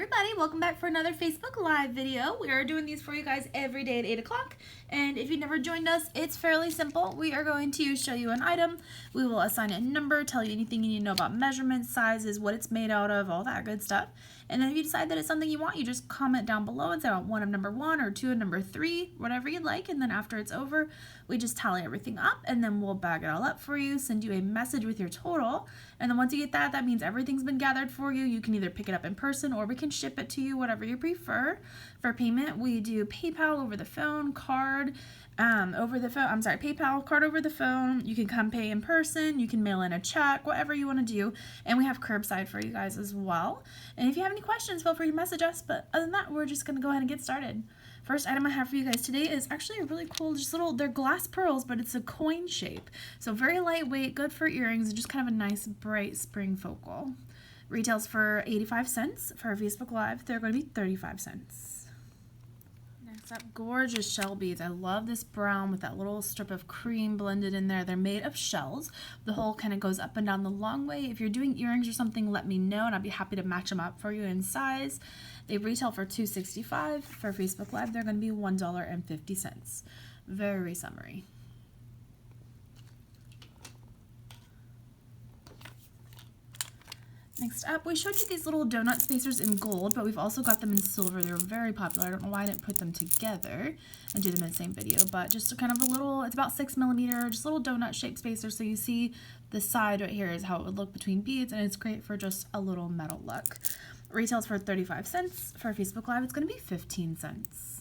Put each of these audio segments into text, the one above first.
Everybody, welcome back for another Facebook Live video. We are doing these for you guys every day at 8 o'clock. And if you've never joined us, it's fairly simple. We are going to show you an item. We will assign a number, tell you anything you need to know about measurements, sizes, what it's made out of, all that good stuff. And then if you decide that it's something you want, you just comment down below and say, I want one of number 1 or 2 of number 3, whatever you'd like. And then after it's over, we just tally everything up and then we'll bag it all up for you, send you a message with your total. And then once you get that, that means everything's been gathered for you. You can either pick it up in person or we can ship it to you, whatever you prefer. For payment, we do PayPal over the phone, card over the phone. PayPal, card over the phone. You can come pay in person. You can mail in a check, whatever you want to do. And we have curbside for you guys as well. And if you have any questions, feel free to message us. But other than that, we're just going to go ahead and get started. First item I have for you guys today is actually a really cool, they're glass pearls, but it's a coin shape. So very lightweight, good for earrings, and just kind of a nice bright spring focal. Retails for 85 cents. For our Facebook Live, they're going to be 35 cents. Next up, gorgeous shell beads. I love this brown with that little strip of cream blended in there. They're made of shells. The hole kind of goes up and down the long way. If you're doing earrings or something, let me know, and I'll be happy to match them up for you in size. They retail for $2.65. For Facebook Live, they're going to be $1.50. Very summery. Next up, we showed you these little donut spacers in gold, but we've also got them in silver. They're very popular. I don't know why I didn't put them together and do them in the same video, but just kind of a little, it's about 6 millimeter, just a little donut shaped spacer. So you see the side right here is how it would look between beads, and it's great for just a little metal look. Retails for 35 cents. For Facebook Live, it's going to be 15 cents.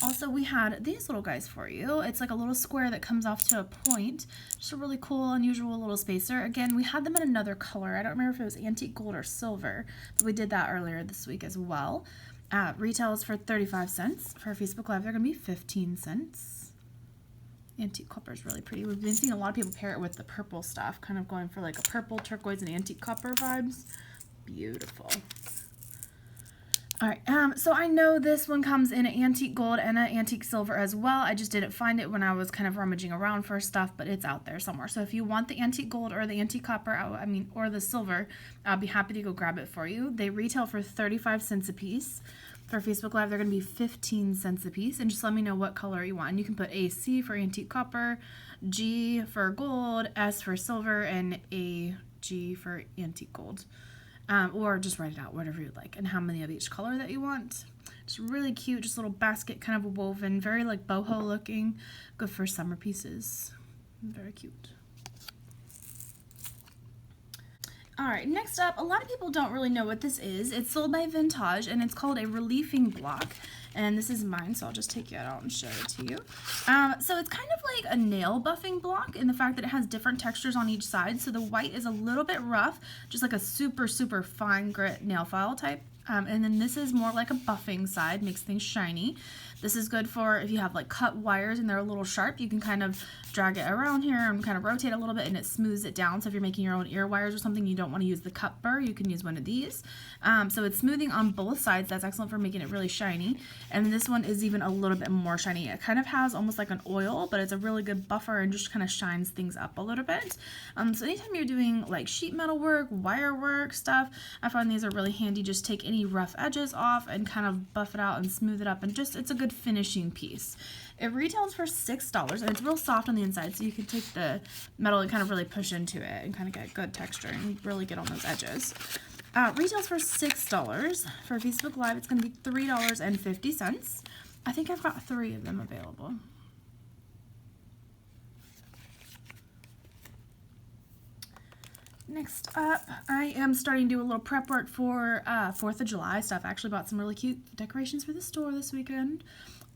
Also, we had these little guys for you. It's like a little square that comes off to a point. Just a really cool, unusual little spacer. Again, we had them in another color. I don't remember if it was antique gold or silver, but we did that earlier this week as well. Retails for 35 cents. For Facebook Live, they're going to be 15 cents. Antique copper is really pretty. We've been seeing a lot of people pair it with the purple stuff, kind of going for like a purple, turquoise, and antique copper vibes. Beautiful. All right, so I know this one comes in an antique gold and an antique silver as well. I just didn't find it when I was kind of rummaging around for stuff, but it's out there somewhere. So if you want the antique gold or the antique copper, or the silver, I'll be happy to go grab it for you. They retail for 35 cents a piece. For Facebook Live, they're going to be 15 cents a piece. And just let me know what color you want. And you can put AC for antique copper, G for gold, S for silver, and AG for antique gold. Or just write it out, whatever you'd like, and how many of each color that you want. Just really cute, just a little basket kind of woven, very like boho looking, good for summer pieces. Very cute. All right, next up, a lot of people don't really know what this is. It's sold by Vintage, and it's called a reliefing block. And this is mine, so I'll just take it out and show it to you. So it's kind of like a nail buffing block in the fact that it has different textures on each side. So the white is a little bit rough, just like a super, super fine grit nail file type. And then this is more like a buffing side, makes things shiny. This is good for if you have like cut wires and they're a little sharp, you can kind of drag it around here and kind of rotate a little bit and it smooths it down. So if you're making your own ear wires or something, you don't want to use the cut burr, you can use one of these. So it's smoothing on both sides. That's excellent for making it really shiny. And this one is even a little bit more shiny. It kind of has almost like an oil, but it's a really good buffer and just kind of shines things up a little bit. So anytime you're doing like sheet metal work, wire work stuff, I find these are really handy. Just take any rough edges off and kind of buff it out and smooth it up, and just it's a good finishing piece. It retails for $6 and it's real soft on the inside, so you can take the metal and kind of really push into it and kind of get good texture and really get on those edges. Retails for $6. For Facebook Live, it's going to be $3.50. I think I've got 3 of them available. Next up, I am starting to do a little prep work for 4th of July stuff. I actually bought some really cute decorations for the store this weekend.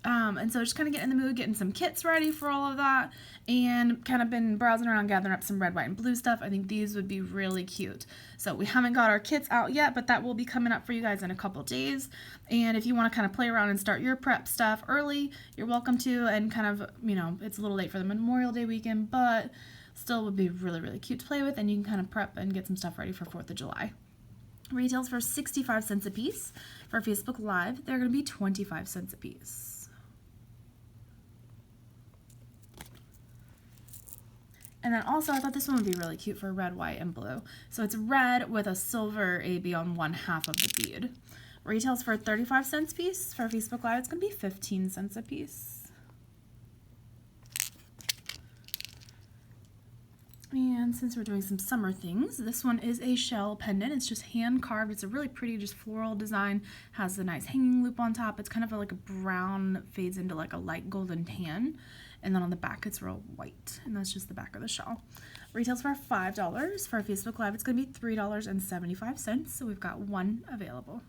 And so just kind of getting in the mood, getting some kits ready for all of that, and kind of been browsing around, gathering up some red, white, and blue stuff. I think these would be really cute. So we haven't got our kits out yet, but that will be coming up for you guys in a couple days. And if you want to kind of play around and start your prep stuff early, you're welcome to, and kind of, you know, it's a little late for the Memorial Day weekend, but still would be really, really cute to play with, and you can kind of prep and get some stuff ready for 4th of July. Retails for 65 cents a piece. For Facebook Live, they're going to be 25 cents a piece. And then also I thought this one would be really cute for red, white, and blue. So it's red with a silver AB on one half of the bead. Retails for 35 cents a piece. For Facebook Live, it's going to be 15 cents a piece. And since we're doing some summer things, this one is a shell pendant. It's just hand carved. It's a really pretty, just floral design. Has a nice hanging loop on top. It's kind of like a brown, fades into like a light golden tan. And then on the back, it's real white. And that's just the back of the shell. Retails for $5. For Facebook Live, it's going to be $3.75. So we've got one available.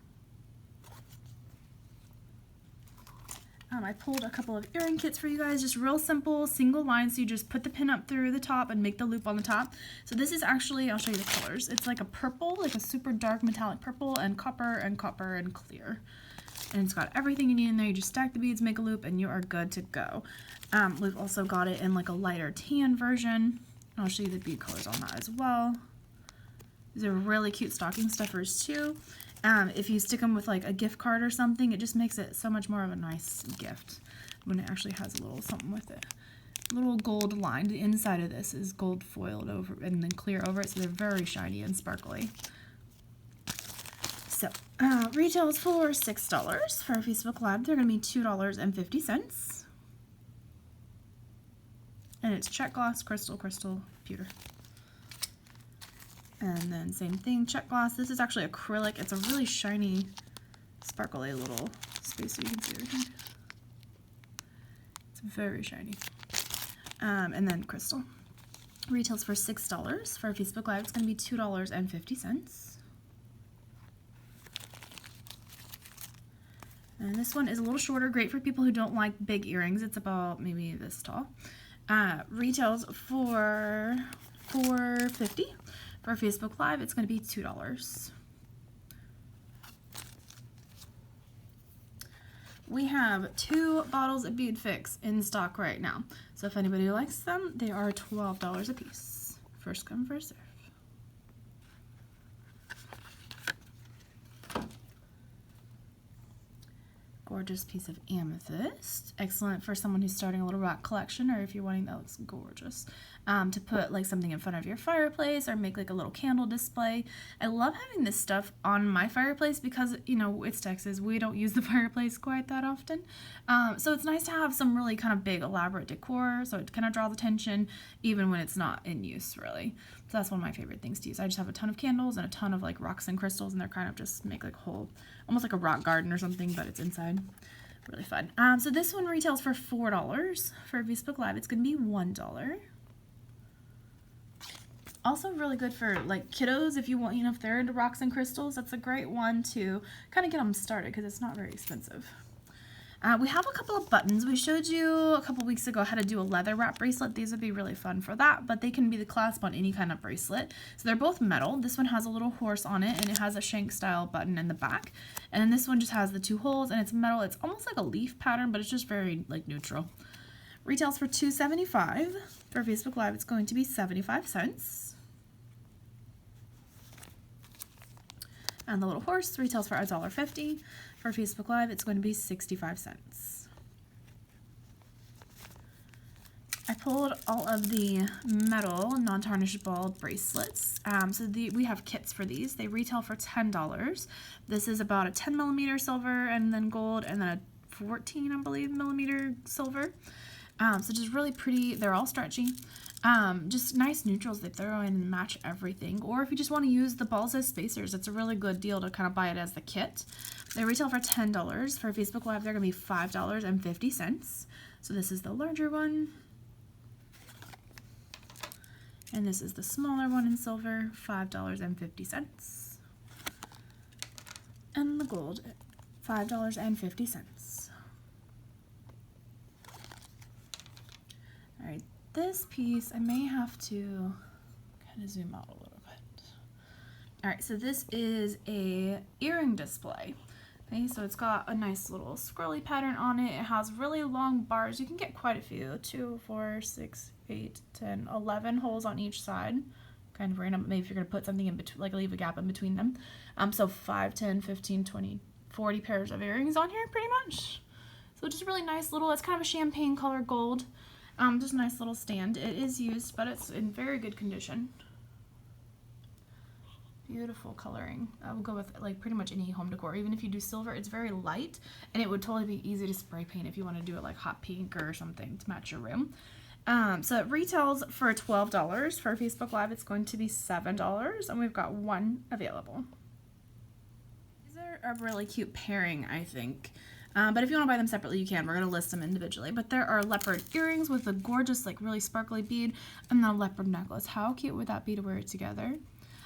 I pulled a couple of earring kits for you guys, just real simple, single line, so you just put the pin up through the top and make the loop on the top. So this is actually, I'll show you the colors. It's like a purple, like a super dark metallic purple, and copper and copper and clear. And it's got everything you need in there. You just stack the beads, make a loop, and you are good to go. We've also got it in like a lighter tan version. I'll show you the bead colors on that as well. These are really cute stocking stuffers too. If you stick them with like a gift card or something, it just makes it so much more of a nice gift when it actually has a little something with it. A little gold line. The inside of this is gold foiled over and then clear over it, so they're very shiny and sparkly. So, retails for $6. For Facebook Live, they're going to be $2.50. And it's check gloss, crystal, crystal, pewter. And then same thing, check gloss. This is actually acrylic. It's a really shiny, sparkly little space so you can see everything. It's very shiny. And then crystal. Retails for $6. For Facebook Live, it's going to be $2.50. And this one is a little shorter, great for people who don't like big earrings. It's about maybe this tall. Retails for $4.50. For Facebook Live, it's going to be $2. We have 2 bottles of Bead Fix in stock right now. So if anybody likes them, they are $12 a piece. First come, first serve. Gorgeous piece of amethyst. Excellent for someone who's starting a little rock collection, or if you're wanting, that looks gorgeous. To put like something in front of your fireplace or make like a little candle display. I love having this stuff on my fireplace because, you know, it's Texas. We don't use the fireplace quite that often. So it's nice to have some really kind of big elaborate decor, so it kind of draws attention even when it's not in use really. So that's one of my favorite things to use. I just have a ton of candles and a ton of like rocks and crystals, and they're kind of just make like a whole, almost like a rock garden or something, but it's inside. Really fun. So this one retails for $4. For Facebook Live, it's going to be $1. Also really good for like kiddos if you want, you know, if they're into rocks and crystals. That's a great one to kind of get them started because it's not very expensive. We have a couple of buttons. We showed you a couple weeks ago how to do a leather wrap bracelet. These would be really fun for that, but they can be the clasp on any kind of bracelet. So they're both metal. This one has a little horse on it, and it has a shank style button in the back. And then this one just has the 2 holes, and it's metal. It's almost like a leaf pattern, but it's just very like neutral. Retails for $2.75. For Facebook Live, it's going to be 75 cents. And the little horse retails for $1.50. For Facebook Live, it's going to be 65 cents. I pulled all of the metal non-tarnishable bracelets. We have kits for these. They retail for $10. This is about a 10 millimeter silver and then gold, and then a 14, I believe, millimeter silver. So just really pretty. They're all stretchy. Just nice neutrals they throw in and match everything. Or if you just want to use the balls as spacers, it's a really good deal to kind of buy it as the kit. They retail for $10. For Facebook Live, they're going to be $5.50. So this is the larger one. And this is the smaller one in silver, $5.50. And the gold, $5.50. All right. This piece, I may have to kind of zoom out a little bit. All right, so this is a earring display. Okay, so it's got a nice little scrolly pattern on it. It has really long bars. You can get quite a few, 2, 4, 6, 8, 10, 11 holes on each side. Kind of random, maybe if you're gonna put something in between, like leave a gap in between them. So 5, 10, 15, 20, 40 pairs of earrings on here pretty much. So just really nice little, it's kind of a champagne color gold. Just a nice little stand. It is used, but it's in very good condition. Beautiful coloring. I will go with like pretty much any home decor. Even if you do silver, it's very light, and it would totally be easy to spray paint if you want to do it like hot pink or something to match your room. So it retails for $12. For Facebook Live, it's going to be $7, and we've got one available. These are a really cute pairing, I think. But if you want to buy them separately, you can. We're going to list them individually. But there are leopard earrings with a gorgeous, like really sparkly bead, and then a leopard necklace. How cute would that be to wear it together?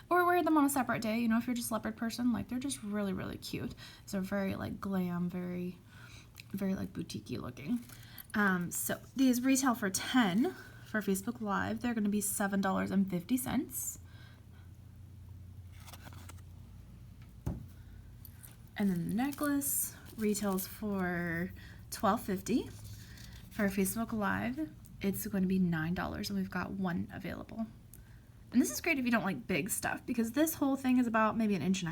Or wear them on a separate day, you know, if you're just a leopard person. Like, they're just really, really cute. So very, like, glam, very, very, like, boutique-y looking. So these retail for $10 for Facebook Live. They're going to be $7.50. And then the necklace retails for $12.50. For Facebook Live, it's going to be $9, and we've got one available. And this is great if you don't like big stuff, because this whole thing is about maybe 1.5 inches.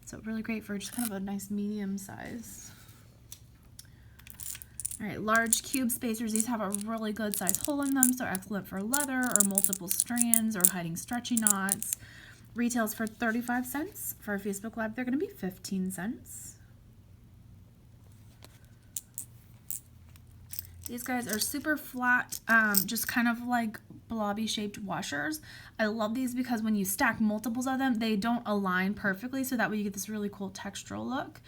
So really great for just kind of a nice medium size. All right, large cube spacers. These have a really good size hole in them, so excellent for leather or multiple strands or hiding stretchy knots. Retails for 35 cents. For Facebook Live, they're going to be 15 cents. These guys are super flat, just kind of like blobby shaped washers. I love these because when you stack multiples of them, they don't align perfectly, so that way you get this really cool textural look.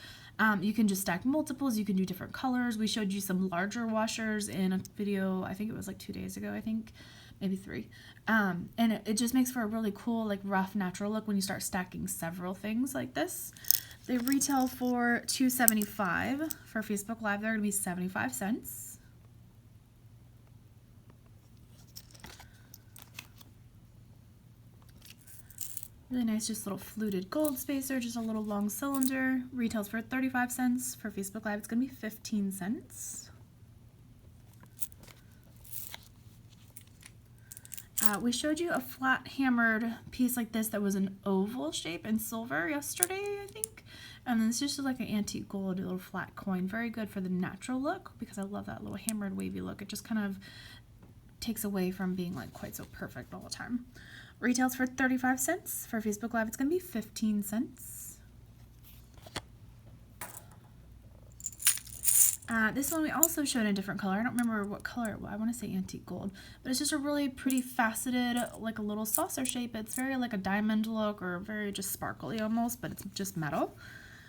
You can just stack multiples, you can do different colors. We showed you some larger washers in a video, I think it was like 2 days ago, I think, maybe 3. And it just makes for a really cool, like rough, natural look when you start stacking several things like this. They retail for $2.75. For Facebook Live, they're going to be 75 cents. Really nice, just little fluted gold spacer, just a little long cylinder. Retails for 35 cents. For Facebook Live, it's going to be 15 cents. We showed you a flat hammered piece like this that was an oval shape in silver yesterday, I think. And then it's just like an antique gold, a little flat coin. Very good for the natural look, because I love that little hammered wavy look. It just kind of takes away from being like quite so perfect all the time. Retails for 35 cents. For Facebook Live, it's going to be 15 cents. This one we also showed in a different color. I don't remember what color it was. I want to say antique gold. But it's just a really pretty faceted, like a little saucer shape. It's very like a diamond look, or very just sparkly almost, but it's just metal.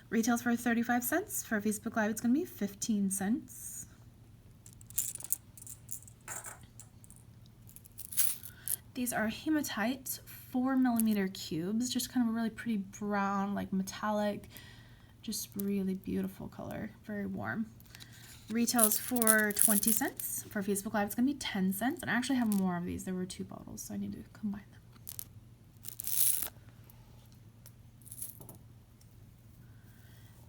Retails for 35 cents. For Facebook Live, it's going to be 15 cents. These are hematite 4mm cubes, just kind of a really pretty brown, like metallic, just really beautiful color, very warm. Retails for 20 cents. For Facebook Live, it's going to be 10 cents. And I actually have more of these. There were 2 bottles, so I need to combine them.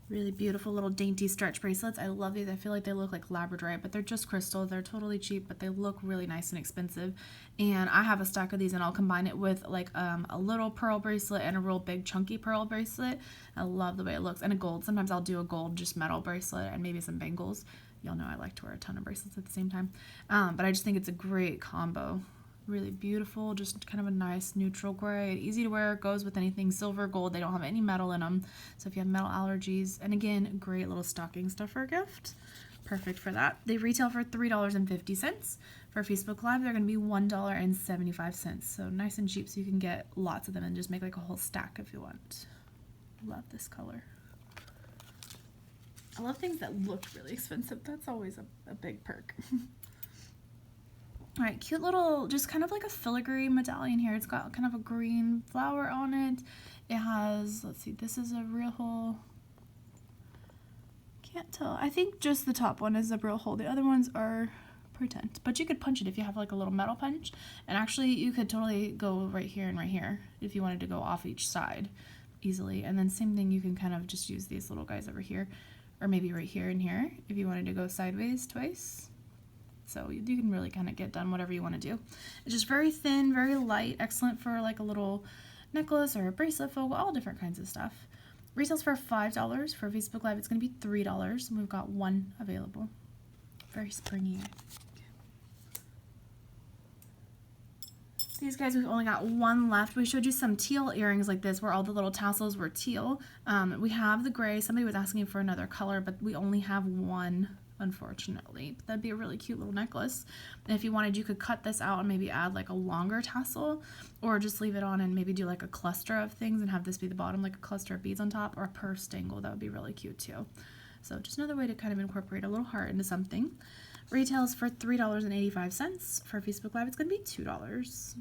Really beautiful little dainty stretch bracelets. I love these. I feel like they look like labradorite, but they're just crystal. They're totally cheap, but they look really nice and expensive. And I have a stack of these, and I'll combine it with like a little pearl bracelet and a real big chunky pearl bracelet. I love the way it looks. And a gold. Sometimes I'll do a gold just metal bracelet and maybe some bangles. Y'all know I like to wear a ton of bracelets at the same time. But I just think it's a great combo. Really beautiful, just kind of a nice neutral gray, easy to wear, goes with anything silver, gold. They don't have any metal in them, so if you have metal allergies, and again, great little stocking stuffer gift, perfect for that. They retail for $3.50. For Facebook Live, they're going to be $1.75, so nice and cheap, so you can get lots of them and just make like a whole stack if you want. Love this color. I love things that look really expensive. That's always a big perk. All right, cute little, just kind of like a filigree medallion here. It's got kind of a green flower on it. It has, let's see, this is a real hole. Can't tell. I think just the top one is a real hole. The other ones are pretend. But you could punch it if you have like a little metal punch. And actually, you could totally go right here and right here if you wanted to go off each side easily. And then same thing, you can kind of just use these little guys over here. Or maybe right here and here if you wanted to go sideways twice. So you can really kind of get done whatever you want to do. It's just very thin, very light, excellent for like a little necklace or a bracelet, focal, all different kinds of stuff. Retails for $5. For Facebook Live, it's going to be $3, and we've got one available. Very springy, I think. These guys, we've only got one left. We showed you some teal earrings like this where all the little tassels were teal. We have the gray. Somebody was asking for another color, but we only have one, unfortunately. But that'd be a really cute little necklace. And if you wanted, you could cut this out and maybe add like a longer tassel, or just leave it on and maybe do like a cluster of things and have this be the bottom, like a cluster of beads on top, or a purse dangle. That would be really cute too. So just another way to kind of incorporate a little heart into something. Retails for $3.85. For Facebook Live, it's going to be $2.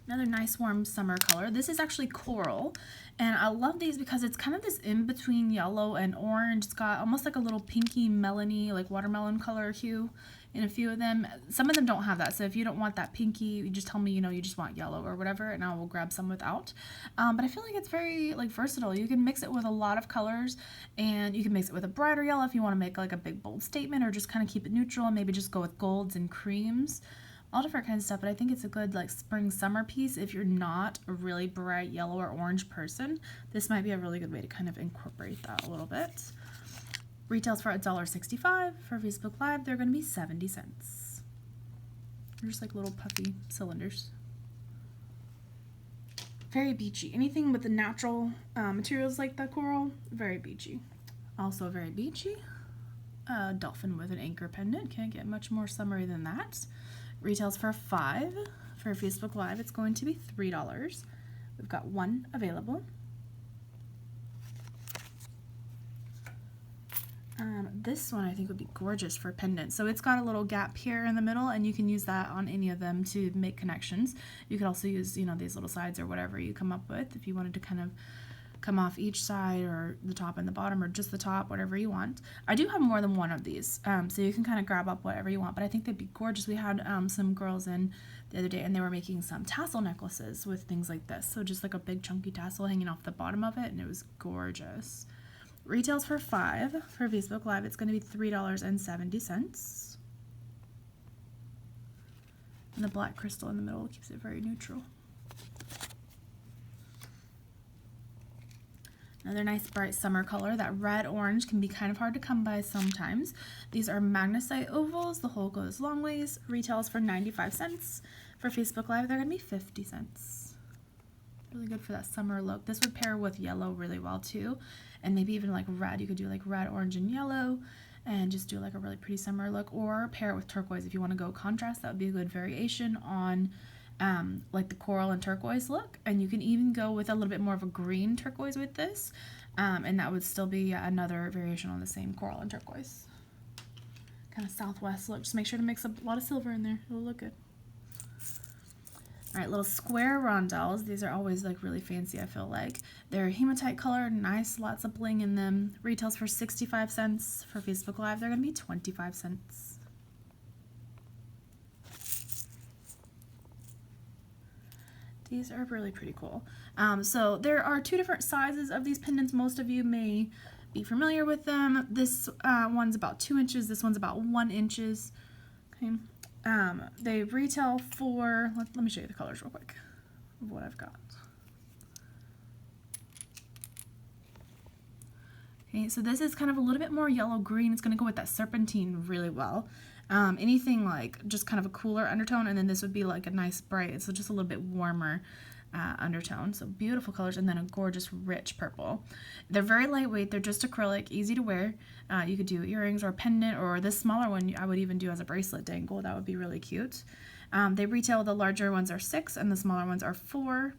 Another nice warm summer color. This is actually coral, and I love these because it's kind of this in-between yellow and orange. It's got almost like a little pinky melony, like watermelon color hue in a few of them. Some of them don't have that, so if you don't want that pinky, you just tell me, you know, you just want yellow or whatever, and I will grab some without. But I feel like it's very like versatile. You can mix it with a lot of colors, and you can mix it with a brighter yellow if you want to make like a big bold statement, or just kind of keep it neutral and maybe just go with golds and creams. All different kinds of stuff, but I think it's a good like spring summer piece. If you're not a really bright yellow or orange person, this might be a really good way to kind of incorporate that a little bit. Retails for $1.65. For Facebook Live, they're going to be 70 cents. They're just like little puffy cylinders. Very beachy. Anything with the natural materials like the coral, very beachy. Also very beachy. Dolphin with an anchor pendant. Can't get much more summery than that. Retails for $5. For Facebook Live, it's going to be $3. We've got one available. This one I think would be gorgeous for pendants. So it's got a little gap here in the middle, and you can use that on any of them to make connections. You could also use, you know, these little sides or whatever you come up with if you wanted to kind of come off each side, or the top and the bottom, or just the top, whatever you want. I do have more than one of these, so you can kind of grab up whatever you want, but I think they'd be gorgeous. We had some girls in the other day, and they were making some tassel necklaces with things like this, so just like a big chunky tassel hanging off the bottom of it, and it was gorgeous. Retails for $5. For Facebook Live, it's going to be $3.70. And the black crystal in the middle keeps it very neutral. Another nice bright summer color. That red orange can be kind of hard to come by sometimes. These are magnesite ovals. The hole goes long ways. Retails for 95 cents. For Facebook Live, they're going to be 50 cents. Really good for that summer look. This would pair with yellow really well too. And maybe even like red. You could do like red, orange, and yellow and just do like a really pretty summer look, or pair it with turquoise if you want to go contrast. That would be a good variation on like the coral and turquoise look. And you can even go with a little bit more of a green turquoise with this, and that would still be another variation on the same coral and turquoise. Kind of southwest look. Just make sure to mix a lot of silver in there. It'll look good. All right, little square rondelles. These are always like really fancy, I feel like. They're hematite color, nice, lots of bling in them. Retails for 65 cents. For Facebook Live, they're going to be 25 cents. These are really pretty cool. So there are two different sizes of these pendants. Most of you may be familiar with them. This one's about 2 inches. This one's about 1 inch. Okay. They retail for, let me show you the colors real quick of what I've got. Okay, so this is kind of a little bit more yellow-green. It's going to go with that serpentine really well. Anything like just kind of a cooler undertone, and then this would be like a nice bright, so just a little bit warmer undertone. So beautiful colors, and then a gorgeous rich purple. They're very lightweight. They're just acrylic, easy to wear. You could do earrings or a pendant, or this smaller one I would even do as a bracelet dangle. That would be really cute. They retail, the larger ones are 6 and the smaller ones are 4.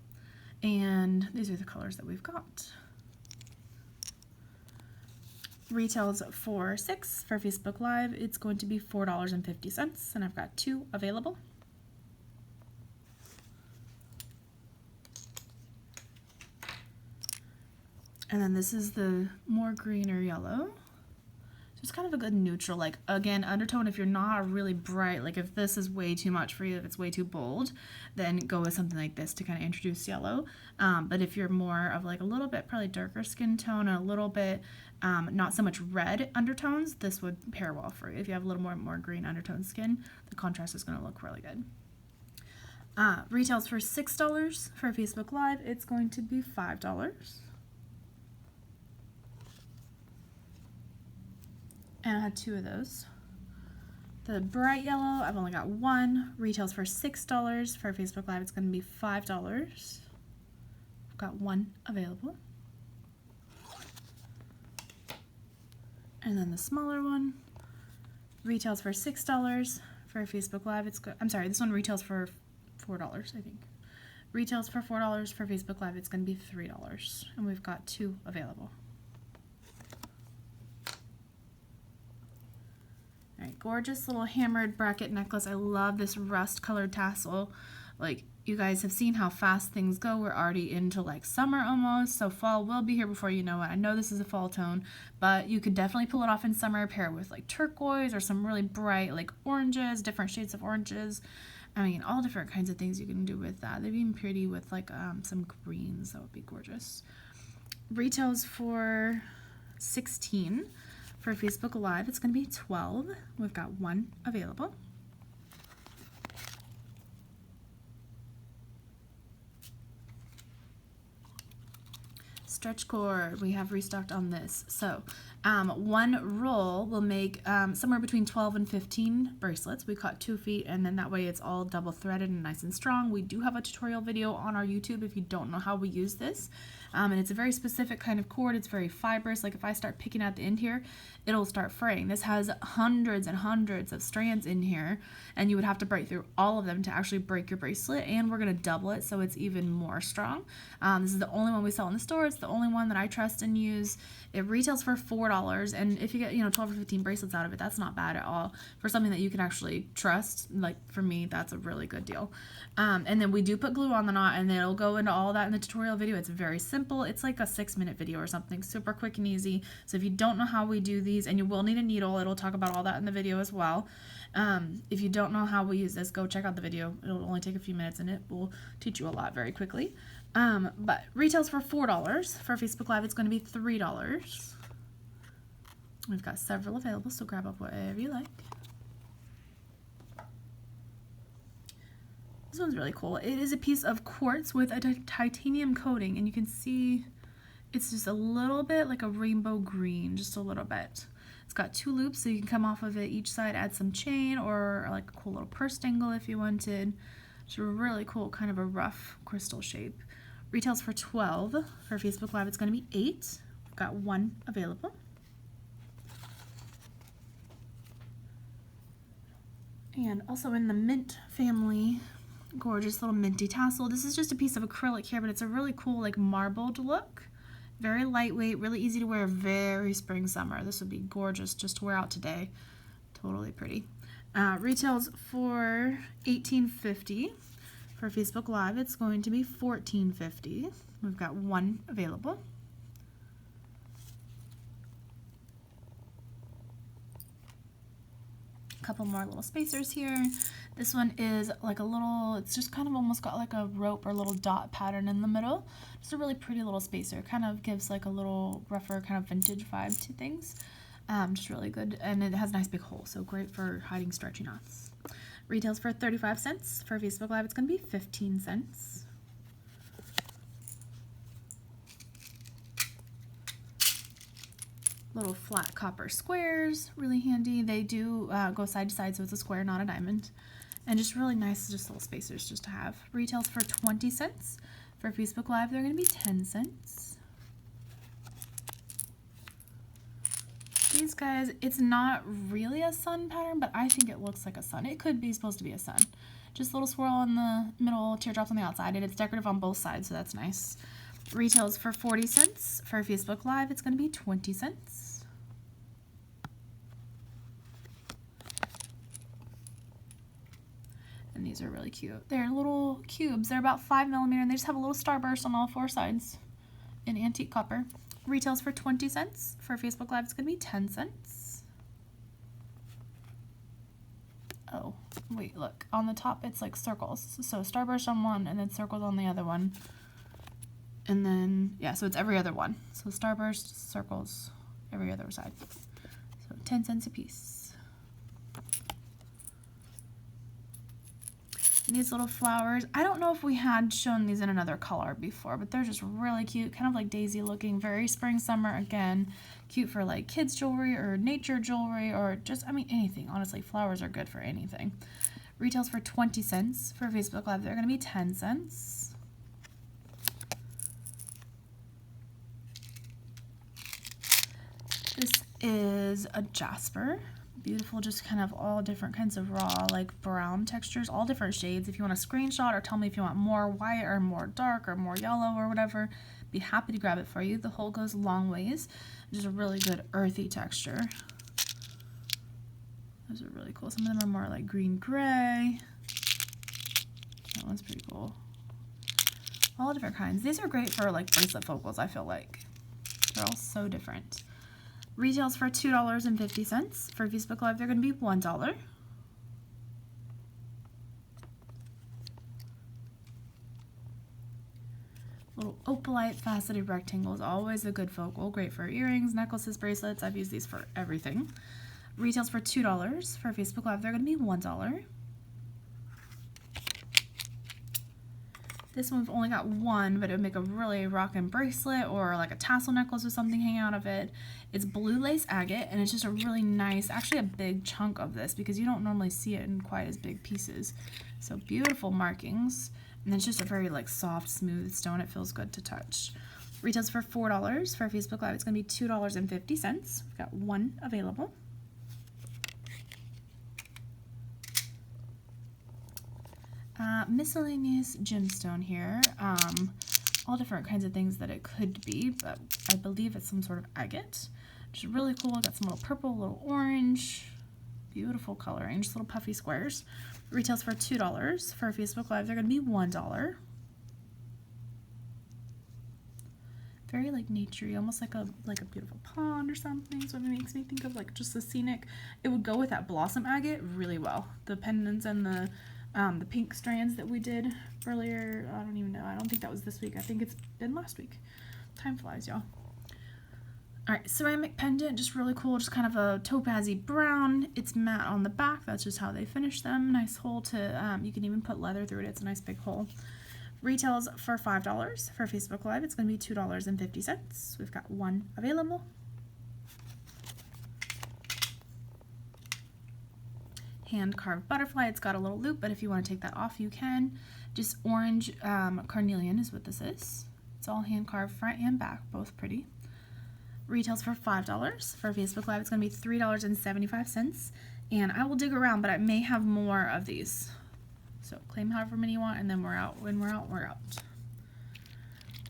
And these are the colors that we've got. Retails for 6. For Facebook Live, it's going to be $4.50, and I've got 2 available. And then this is the more greener yellow. So it's kind of a good neutral, like, again, undertone. If you're not really bright, like if this is way too much for you, if it's way too bold, then go with something like this to kind of introduce yellow. But if you're more of like a little bit probably darker skin tone and a little bit not so much red undertones, this would pair well for you. If you have a little more green undertone skin, the contrast is going to look really good. Retails for $6. For Facebook Live, it's going to be $5. And I had 2 of those. The bright yellow, I've only got one. Retails for $6. For Facebook Live, it's going to be $5. I've got one available. And then the smaller one retails for $6. For Facebook Live, I'm sorry, this one retails for $4, I think. Retails for $4. For Facebook Live, it's going to be $3. And we've got two available. Alright, gorgeous little hammered bracket necklace. I love this rust colored tassel. Like, you guys have seen how fast things go. We're already into like summer almost, so fall will be here before you know it. I know this is a fall tone, but you could definitely pull it off in summer, pair it with like turquoise or some really bright like oranges, different shades of oranges. I mean, all different kinds of things you can do with that. They'd be pretty with like some greens. That would be gorgeous. Retails for $16. For Facebook Live, it's going to be $12. We've got one available. Stretch cord, we have restocked on this. So one roll will make somewhere between 12 and 15 bracelets. We cut 2 feet, and then that way it's all double threaded and nice and strong. We do have a tutorial video on our YouTube if you don't know how we use this. And it's a very specific kind of cord. It's very fibrous. Like if I start picking at the end here, it'll start fraying. This has hundreds and hundreds of strands in here, and you would have to break through all of them to actually break your bracelet, and we're going to double it so it's even more strong. This is the only one we sell in the store. It's the only one that I trust and use. It retails for $4, and if you get 12 or 15 bracelets out of it, that's not bad at all for something that you can actually trust. Like for me, that's a really good deal. And then we do put glue on the knot, and it'll go into all that in the tutorial video. It's very simple. It's like a 6-minute video or something, super quick and easy. So if you don't know how we do these, and you will need a needle, it'll talk about all that in the video as well. If you don't know how we use this, go check out the video. It'll only take a few minutes, and it will teach you a lot very quickly. But retails for $4. For Facebook Live, it's going to be $3. We've got several available, so grab up whatever you like. This one's really cool. It is a piece of quartz with a titanium coating, and you can see it's just a little bit like a rainbow green, just a little bit. It's got 2 loops, so you can come off of it each side, add some chain, or like a cool little purse dangle if you wanted. It's a really cool, kind of a rough crystal shape. Retails for $12. For Facebook Live, it's going to be $8. We've got one available. And also in the mint family, gorgeous little minty tassel. This is just a piece of acrylic here, but it's a really cool like marbled look. Very lightweight, really easy to wear, very spring summer. This would be gorgeous just to wear out today. Totally pretty. Retails for $18.50. For Facebook Live, it's going to be $14.50. We've got one available. Couple more little spacers here. This one is like a little, it's just kind of almost got like a rope or little dot pattern in the middle. Just a really pretty little spacer. Kind of gives like a little rougher kind of vintage vibe to things. Just really good, and it has a nice big hole, so great for hiding stretchy knots. Retails for 35 cents. For Facebook Live, it's going to be 15 cents. Little flat copper squares, really handy. They do go side to side, so it's a square, not a diamond. And just really nice, just little spacers just to have. Retails for 20 cents. For Facebook Live, they're going to be 10 cents. These guys, it's not really a sun pattern, but I think it looks like a sun. It could be supposed to be a sun. Just a little swirl in the middle, teardrops on the outside, and it's decorative on both sides, so that's nice. Retails for 40 cents. For Facebook Live, it's going to be 20 cents. And these are really cute. They're little cubes. They're about 5 millimeter, and they just have a little starburst on all 4 sides in antique copper. Retails for 20 cents. For Facebook Live, it's going to be 10 cents. Oh, wait, look. On the top, it's like circles. So starburst on one, and then circles on the other one. And then, yeah, so it's every other one. So starburst, circles, every other side. So 10 cents a piece. These little flowers. I don't know if we had shown these in another color before, but they're just really cute, kind of like daisy looking, very spring, summer. Again, cute for like kids jewelry or nature jewelry or just, I mean, anything. Honestly, flowers are good for anything. Retails for 20 cents. For Facebook Live, they're going to be 10 cents. This is a jasper. Beautiful, just kind of all different kinds of raw, like brown textures, all different shades. If you want a screenshot or tell me if you want more white or more dark or more yellow or whatever, be happy to grab it for you. The whole goes long ways. Just a really good earthy texture. Those are really cool. Some of them are more like green gray. That one's pretty cool. All different kinds. These are great for like bracelet focals, I feel like. They're all so different. Retails for $2.50. For Facebook Live, they're going to be $1. Little opalite faceted rectangles, always a good focal. Great for earrings, necklaces, bracelets. I've used these for everything. Retails for $2. For Facebook Live, they're going to be $1. This one we've only got one, but it would make a really rockin' bracelet or like a tassel necklace with something hanging out of it. It's blue lace agate, and it's just a really nice, actually a big chunk of this because you don't normally see it in quite as big pieces. So beautiful markings, and then it's just a very like soft, smooth stone. It feels good to touch. Retails for $4. For Facebook Live, it's going to be $2.50. We've got one available. Miscellaneous gemstone here. All different kinds of things that it could be, but I believe it's some sort of agate. Just really cool. Got some little purple, a little orange. Beautiful coloring. Just little puffy squares. Retails for $2. For Facebook Live, they're going to be $1. Very like naturey, almost like a beautiful pond or something. So it makes me think of like just the scenic. It would go with that blossom agate really well. The pendants and the pink strands that we did earlier. I don't even know. I don't think that was this week. I think it's been last week. Time flies, y'all. Alright, ceramic pendant, just really cool. Just kind of a topazy brown. It's matte on the back. That's just how they finish them. Nice hole to, you can even put leather through it. It's a nice big hole. Retails for $5. For Facebook Live, it's going to be $2.50. We've got one available. Hand carved butterfly. It's got a little loop, but if you want to take that off, you can. Just orange carnelian is what this is. It's all hand carved front and back, both pretty. Retails for $5. For Facebook Live, it's going to be $3.75. And I will dig around, but I may have more of these. So claim however many you want, and then we're out. When we're out, we're out.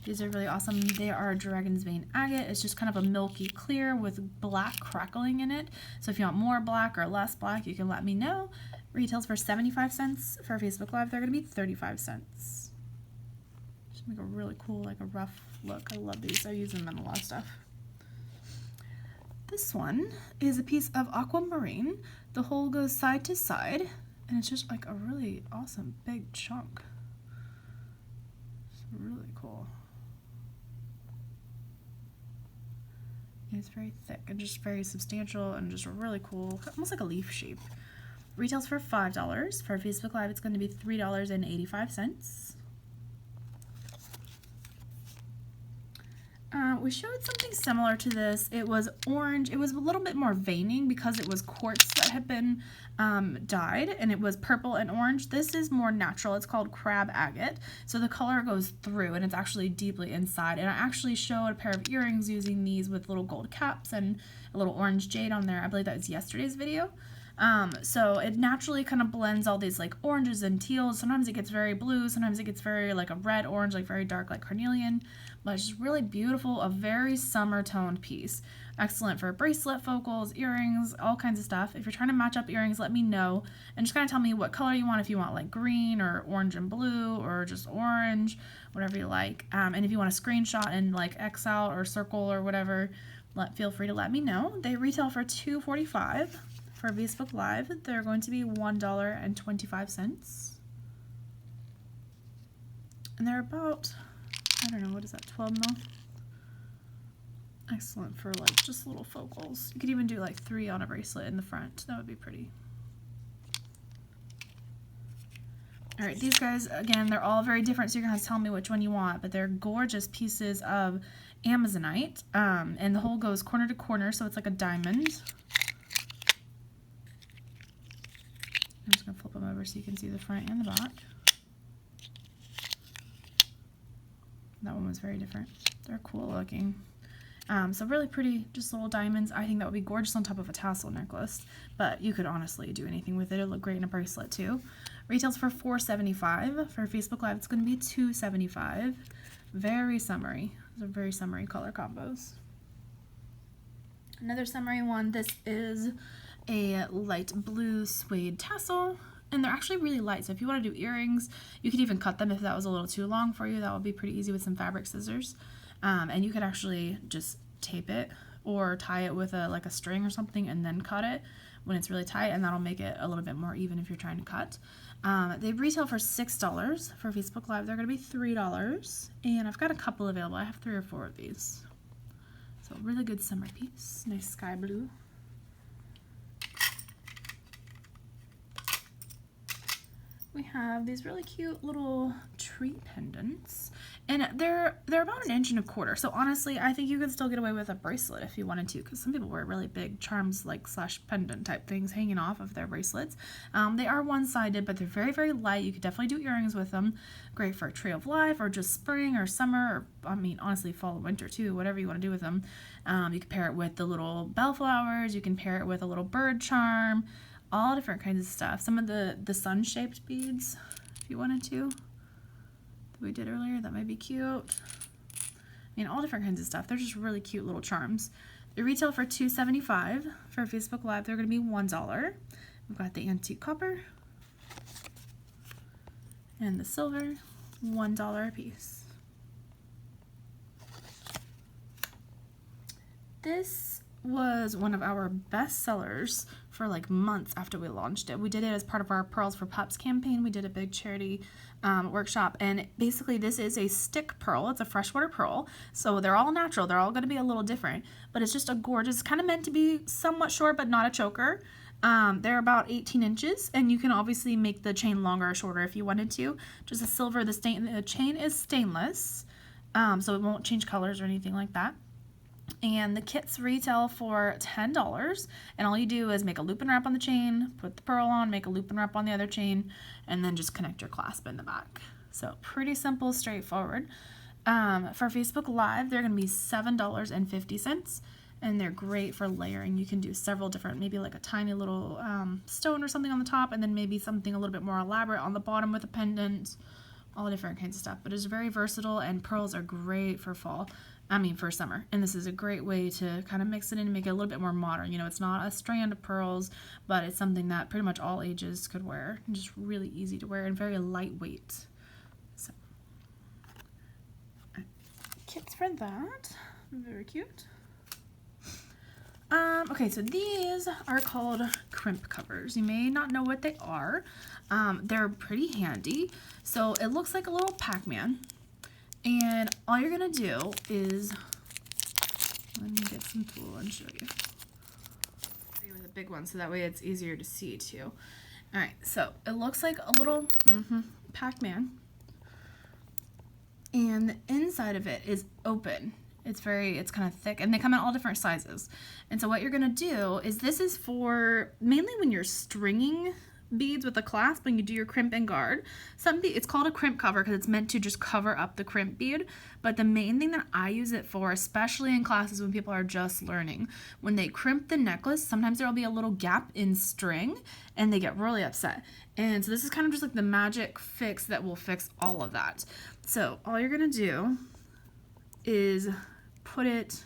These are really awesome. They are Dragon's Vein agate. It's just kind of a milky clear with black crackling in it. So if you want more black or less black, you can let me know. Retails for 75 cents. For Facebook Live, they're going to be 35 cents. Just make a really cool, like a rough look. I love these. I use them in a lot of stuff. This one is a piece of aquamarine. The hole goes side to side, and it's just like a really awesome big chunk. It's really cool. It's very thick and just very substantial and just really cool, almost like a leaf shape. Retails for $5. For Facebook Live, it's going to be $3.85. We showed something similar to this. It was orange. It was a little bit more veining because it was quartz that had been dyed, and it was purple and orange. This is more natural. It's called crab agate. So the color goes through, and it's actually deeply inside. And I actually showed a pair of earrings using these with little gold caps and a little orange jade on there. I believe that was yesterday's video. So it naturally kind of blends all these like oranges and teals. Sometimes it gets very blue, sometimes it gets very like a red orange, like very dark like carnelian, but it's just really beautiful, a very summer toned piece. Excellent for bracelet focals, earrings, all kinds of stuff. If you're trying to match up earrings, let me know and just kind of tell me what color you want, if you want like green or orange and blue or just orange, whatever you like. And if you want a screenshot and like X out or circle or whatever, feel free to let me know. They retail for $2.45. For Facebook Live, they're going to be $1.25. And they're about, I don't know, what is that, 12 mil? Excellent for like just little focals. You could even do like 3 on a bracelet in the front. That would be pretty. All right, these guys, again, they're all very different, so you're gonna have to tell me which one you want, but they're gorgeous pieces of Amazonite, and the hole goes corner to corner, so it's like a diamond. I'm just gonna flip them over so you can see the front and the back. That one was very different. They're cool looking. So really pretty, just little diamonds. I think that would be gorgeous on top of a tassel necklace, but you could honestly do anything with it. It'll look great in a bracelet too. Retails for $4.75. For Facebook Live, it's going to be $2.75. Very summery. Those are very summery color combos. Another summery one. This is a light blue suede tassel, and they're actually really light. So if you want to do earrings, you could even cut them if that was a little too long for you. That would be pretty easy with some fabric scissors. And you could actually just tape it or tie it with like a string or something and then cut it when it's really tight, and that'll make it a little bit more even if you're trying to cut. They retail for $6. For Facebook Live, they're going to be $3, and I've got a couple available. I have 3 or 4 of these. So really good summer piece. Nice sky blue. We have these really cute little tree pendants, and they're about 1.25 inches. So honestly, I think you could still get away with a bracelet if you wanted to, because some people wear really big charms like slash pendant type things hanging off of their bracelets. They are one-sided, but they're very, very light. You could definitely do earrings with them. Great for a tree of life, or just spring or summer, or I mean honestly fall and winter too, whatever you want to do with them. You can pair it with the little bellflowers. You can pair it with a little bird charm. All different kinds of stuff. Some of the sun-shaped beads, if you wanted to, that we did earlier, that might be cute. I mean, all different kinds of stuff. They're just really cute little charms. They retail for $2.75. For Facebook Live, they're going to be $1. We've got the antique copper and the silver, $1 a piece. This was one of our best sellers for like months after we launched it. We did it as part of our Pearls for Pups campaign. We did a big charity workshop, and basically this is a stick pearl. It's a freshwater pearl, so they're all natural. They're all going to be a little different, but it's just a gorgeous, kind of meant to be somewhat short but not a choker. They're about 18 inches, and you can obviously make the chain longer or shorter if you wanted to. Just a silver. The chain is stainless, so it won't change colors or anything like that. And the kits retail for $10, and all you do is make a loop and wrap on the chain, put the pearl on, make a loop and wrap on the other chain, and then just connect your clasp in the back. So pretty simple, straightforward. For Facebook Live, they're going to be $7.50, and they're great for layering. You can do several different, maybe like a tiny little stone or something on the top, and then maybe something a little bit more elaborate on the bottom with a pendant, all different kinds of stuff. But it's very versatile, and pearls are great for fall. For summer. And this is a great way to kind of mix it in and make it a little bit more modern. You know, it's not a strand of pearls, but it's something that pretty much all ages could wear. And just really easy to wear and very lightweight. So, kits for that. Very cute. Okay, so these are called crimp covers. You may not know what they are. They're pretty handy. So it looks like a little Pac-Man. And all you're going to do is, let me get some tool and show you. Show you with a big one so that way it's easier to see too. Alright, so it looks like a little Pac-Man. And the inside of it is open. It's kind of thick, and they come in all different sizes. And so what you're going to do is, this is for mainly when you're stringing beads with a clasp, when you do your crimp and guard. It's called a crimp cover because it's meant to just cover up the crimp bead, but the main thing that I use it for, especially in classes when people are just learning, when they crimp the necklace, sometimes there will be a little gap in string and they get really upset. And so this is kind of just like the magic fix that will fix all of that. So all you're gonna do is put it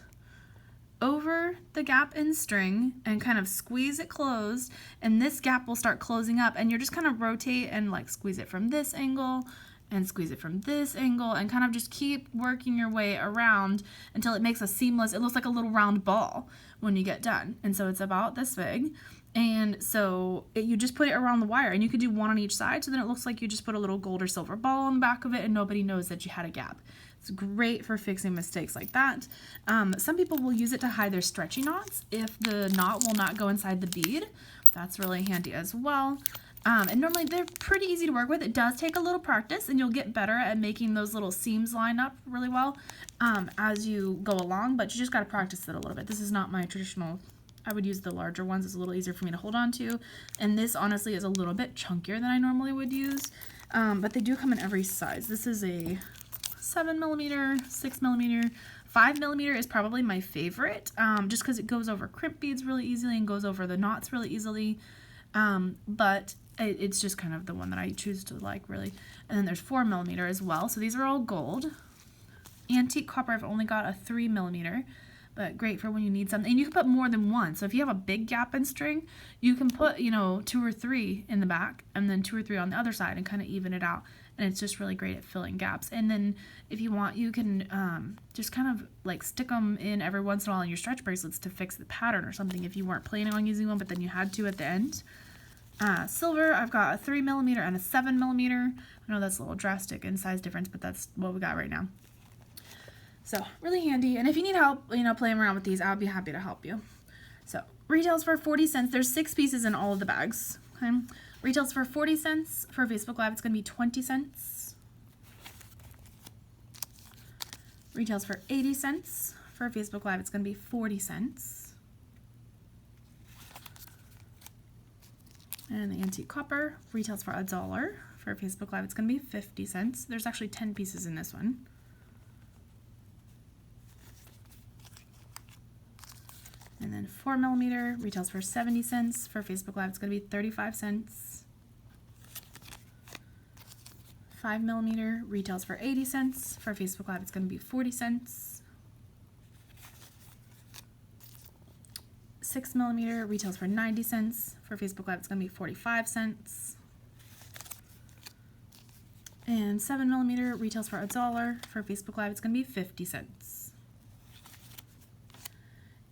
over the gap in string and kind of squeeze it closed, and this gap will start closing up, and you're just kind of rotate and like squeeze it from this angle and squeeze it from this angle, and kind of just keep working your way around until it makes a seamless, it looks like a little round ball when you get done. And so it's about this big, and so you just put it around the wire, and you could do one on each side, so then it looks like you just put a little gold or silver ball on the back of it and nobody knows that you had a gap. It's great for fixing mistakes like that. Some people will use it to hide their stretchy knots if the knot will not go inside the bead. That's really handy as well. And normally they're pretty easy to work with. It does take a little practice, and you'll get better at making those little seams line up really well as you go along, but you just got to practice it a little bit. This is not my traditional, I would use the larger ones. It's a little easier for me to hold on to, and this honestly is a little bit chunkier than I normally would use, but they do come in every size. This is a 7mm, 6mm, 5mm is probably my favorite, just because it goes over crimp beads really easily and goes over the knots really easily, but it's just kind of the one that I choose to like, really. And then there's 4mm as well. So these are all gold. Antique copper, I've only got a 3mm, but great for when you need something. And you can put more than one. So if you have a big gap in string, you can put, you know, 2 or 3 in the back and then 2 or 3 on the other side and kind of even it out. And it's just really great at filling gaps. And then if you want, you can just kind of like stick them in every once in a while in your stretch bracelets to fix the pattern or something if you weren't planning on using one, but then you had to at the end. Silver, I've got a 3mm and a 7mm. I know that's a little drastic in size difference, but that's what we got right now. So really handy. And if you need help, you know, playing around with these, I'll be happy to help you. So retails for 40 cents. There's 6 pieces in all of the bags. Okay. Retails for 40 cents. For Facebook Live, it's going to be 20 cents. Retails for 80 cents. For Facebook Live, it's going to be 40 cents. And the antique copper retails for $1. For Facebook Live, it's going to be 50 cents. There's actually 10 pieces in this one. And then 4mm retails for 70 cents. For Facebook Live, it's going to be 35 cents. 5mm retails for 80 cents. For Facebook Live, it's going to be 40 cents. 6mm retails for 90 cents. For Facebook Live, it's going to be 45 cents. And 7mm retails for $1. For Facebook Live, it's going to be 50 cents.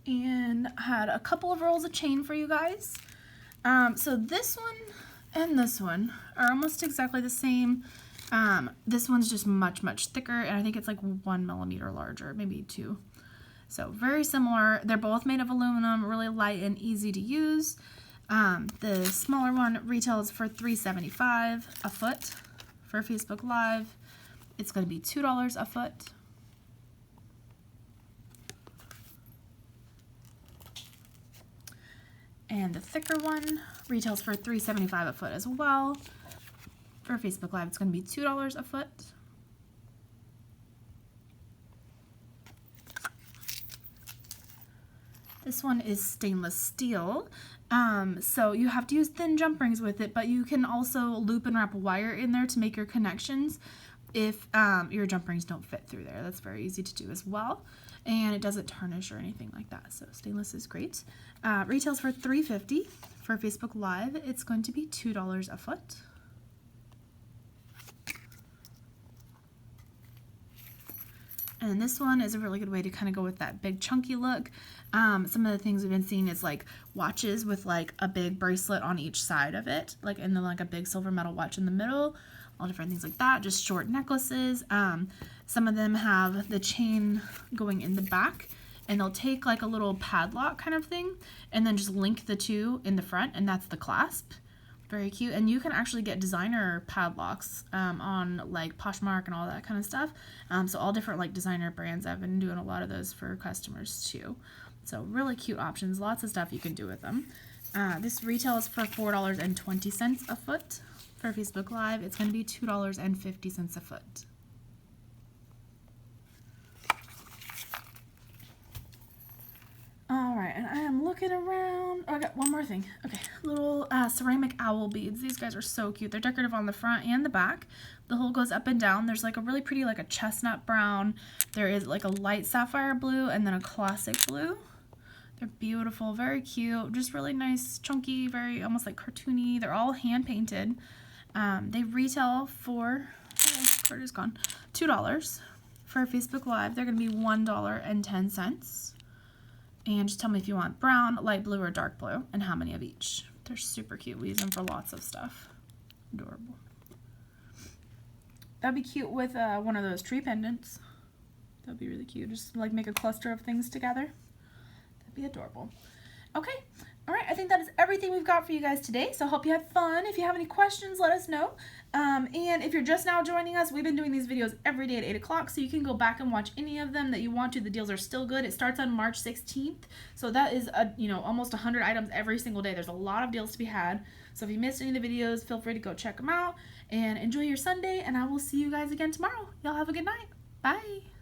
And I had a couple of rolls of chain for you guys. So this one and this one are almost exactly the same. This one's just much, much thicker, and I think it's like 1mm larger, maybe 2. So very similar. They're both made of aluminum, really light and easy to use. The smaller one retails for $3.75 a foot. For Facebook Live, it's going to be $2 a foot. And the thicker one retails for $3.75 a foot as well. For Facebook Live, it's going to be $2 a foot. This one is stainless steel, so you have to use thin jump rings with it, but you can also loop and wrap wire in there to make your connections if your jump rings don't fit through there. That's very easy to do as well, and it doesn't tarnish or anything like that, so stainless is great. Retails for $3.50. For Facebook Live, it's going to be $2 a foot. And this one is a really good way to kind of go with that big chunky look. Some of the things we've been seeing is like watches with like a big bracelet on each side of it, like, and then like a big silver metal watch in the middle, all different things like that, just short necklaces. Some of them have the chain going in the back, and they'll take like a little padlock kind of thing and then just link the two in the front, and that's the clasp. Very cute. And you can actually get designer padlocks on like Poshmark and all that kind of stuff. So all different like designer brands. I've been doing a lot of those for customers too. So really cute options. Lots of stuff you can do with them. This retails for $4.20 a foot. For Facebook Live, it's going to be $2.50 a foot. Alright, and I am looking around. Oh, I got one more thing. Okay, little ceramic owl beads. These guys are so cute. They're decorative on the front and the back. The hole goes up and down. There's like a really pretty, like a chestnut brown. There is like a light sapphire blue and then a classic blue. They're beautiful, very cute, just really nice, chunky, very almost like cartoony. They're all hand painted. They retail for, card is gone, $2. For Facebook Live, they're going to be $1.10. And just tell me if you want brown, light blue, or dark blue, and how many of each. They're super cute. We use them for lots of stuff. Adorable. That'd be cute with one of those tree pendants. That'd be really cute. Just like make a cluster of things together. That'd be adorable. Okay. All right. think that is everything we've got for you guys today. So I hope you had fun. If you have any questions, let us know. And if you're just now joining us, we've been doing these videos every day at 8 o'clock, so you can go back and watch any of them that you want to. The deals are still good. It starts on March 16th, so that is almost 100 items every single day. There's a lot of deals to be had. So if you missed any of the videos, feel free to go check them out and enjoy your Sunday. And I will see you guys again tomorrow. Y'all have a good night. Bye.